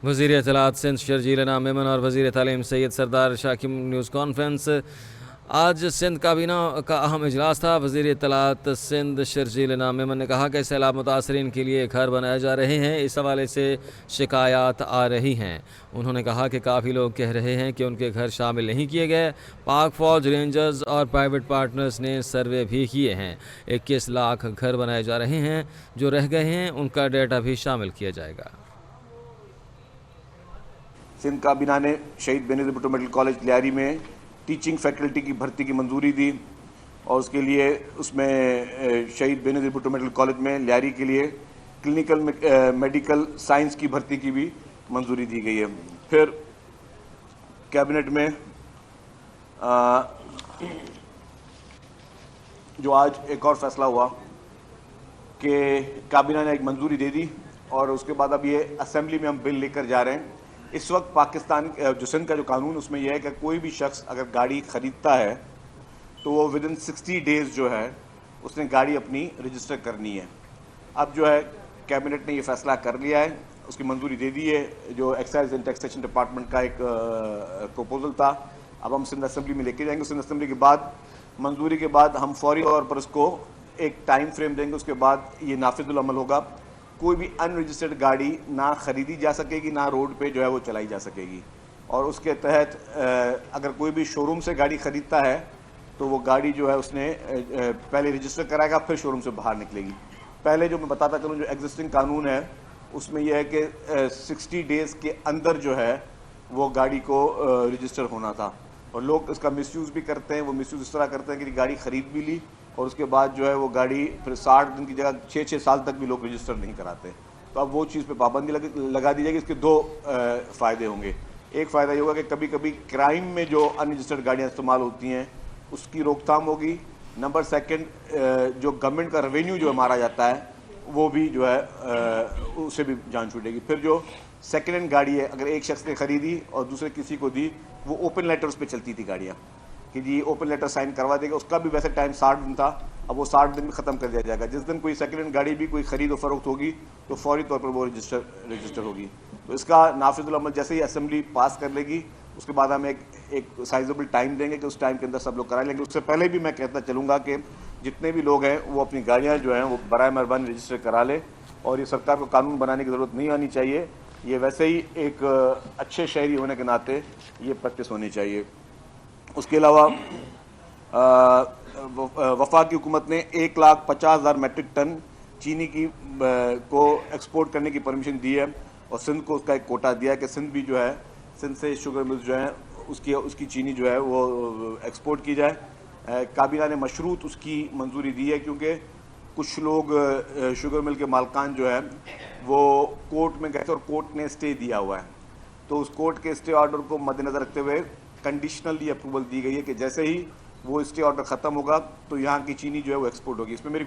وزیر اطلاعات سندھ شرجیل انعام میمن اور وزیر تعلیم سید سردار شاہ کی نیوز کانفرنس۔ آج سندھ کابینہ کا اہم اجلاس تھا۔ وزیر اطلاعات سندھ شرجیل انعام میمن نے کہا کہ سیلاب متاثرین کے لیے گھر بنائے جا رہے ہیں، اس حوالے سے شکایات آ رہی ہیں۔ انہوں نے کہا کہ کافی لوگ کہہ رہے ہیں کہ ان کے گھر شامل نہیں کیے گئے۔ پاک فوج، رینجرز اور پرائیویٹ پارٹنرز نے سروے بھی کیے ہیں۔ 21 لاکھ گھر بنائے جا رہے ہیں، جو رہ گئے ہیں ان کا ڈیٹا بھی شامل کیا جائے گا۔ سندھ کابینہ نے شہید بینظیر بھٹو میڈیکل کالج لیاری میں ٹیچنگ فیکلٹی کی بھرتی کی منظوری دی، اور اس کے لیے اس میں شہید بینظیر بھٹو میڈیکل کالج میں لیاری کے لیے کلینکل میڈیکل سائنس کی بھرتی کی بھی منظوری دی گئی ہے۔ پھر کیبنٹ میں جو آج ایک اور فیصلہ ہوا کہ کابینہ نے ایک منظوری دے دی، اور اس کے بعد اب یہ اسمبلی میں ہم بل لے کر جا رہے ہیں۔ اس وقت پاکستان جو سندھ کا جو قانون اس میں یہ ہے کہ کوئی بھی شخص اگر گاڑی خریدتا ہے تو وہ ودن 60 ڈیز جو ہے اس نے گاڑی اپنی رجسٹر کرنی ہے۔ اب جو ہے کیبنٹ نے یہ فیصلہ کر لیا ہے، اس کی منظوری دے دی ہے۔ جو ایکسائز اینڈ ٹیکسیشن ڈپارٹمنٹ کا ایک پروپوزل تھا، اب ہم سندھ اسمبلی میں لے کے جائیں گے۔ سندھ اسمبلی کے بعد منظوری کے بعد ہم فوری طور پر اس کو ایک ٹائم فریم دیں گے، اس کے بعد یہ نافذ العمل ہوگا۔ کوئی بھی ان رجسٹرڈ گاڑی نہ خریدی جا سکے گی، نہ روڈ پہ جو ہے وہ چلائی جا سکے گی۔ اور اس کے تحت اگر کوئی بھی شو روم سے گاڑی خریدتا ہے تو وہ گاڑی جو ہے اس نے پہلے رجسٹر کرائے گا، پھر شو روم سے باہر نکلے گی۔ پہلے جو میں بتاتا چلوں جو ایگزسٹنگ قانون ہے اس میں یہ ہے کہ 60 ڈیز کے اندر جو ہے وہ گاڑی کو رجسٹر ہونا تھا، اور لوگ اس کا مس یوز بھی کرتے ہیں۔ وہ مس یوز اس طرح کرتے ہیں کہ گاڑی خرید بھی لی اور اس کے بعد جو ہے وہ گاڑی پھر 60 دن کی جگہ 6 سال تک بھی لوگ رجسٹر نہیں کراتے۔ تو اب وہ چیز پہ پابندی لگا دی جائے گی۔ اس کے 2 فائدے ہوں گے۔ ایک فائدہ یہ ہوگا کہ کبھی کبھی کرائم میں جو ان رجسٹرڈ گاڑیاں استعمال ہوتی ہیں اس کی روک تھام ہوگی۔ نمبر 2 جو گورنمنٹ کا ریونیو جو مارا جاتا ہے وہ بھی جو ہے اسے بھی جان چھوٹے گی۔ پھر جو سیکنڈ ہینڈ گاڑی ہے اگر ایک شخص نے خریدی اور دوسرے کسی کو دی، وہ اوپن لیٹرز پہ چلتی تھی گاڑیاں کہ جی اوپن لیٹر سائن کروا دے گا، اس کا بھی ویسے ٹائم 60 دن تھا، اب وہ 60 دن میں ختم کر دیا جائے گا۔ جس دن کوئی سیکنڈ ہینڈ گاڑی بھی کوئی خرید و فروخت ہوگی تو فوری طور پر وہ رجسٹر ہوگی۔ تو اس کا نافذ العمل جیسے ہی اسمبلی پاس کر لے گی اس کے بعد ہم ایک سائزبل ٹائم دیں گے کہ اس ٹائم کے اندر سب لوگ کرا لیں گے۔ اس سے پہلے بھی میں کہتا چلوں گا کہ جتنے بھی لوگ ہیں وہ اپنی گاڑیاں جو ہیں وہ برائے مہربانی رجسٹر کرا لیں، اور یہ سرکار کو قانون بنانے کی ضرورت نہیں آنی چاہیے، یہ ویسے ہی ایک اچھے شہری ہونے کے ناطے یہ پریکٹس ہونی چاہیے۔ اس کے علاوہ وفاقی حکومت نے 1,50,000 میٹرک ٹن چینی کی کو ایکسپورٹ کرنے کی پرمیشن دی ہے، اور سندھ کو اس کا ایک کوٹا دیا ہے کہ سندھ بھی جو ہے سندھ سے شوگر ملز جو ہیں اس کی چینی جو ہے وہ ایکسپورٹ کی جائے۔ کابینہ نے مشروط اس کی منظوری دی ہے کیونکہ کچھ لوگ شوگر مل کے مالکان جو ہے وہ کورٹ میں گئے تھے اور کورٹ نے اسٹے دیا ہوا ہے، تو اس کورٹ کے اسٹے آرڈر کو مد نظر رکھتے ہوئے کنڈیشنلی اپروول دی گئی ہے کہ جیسے ہی وہ اسٹے آرڈر ختم ہوگا تو یہاں کی چینی جو ہے وہ ایکسپورٹ ہوگی۔ اس میں میری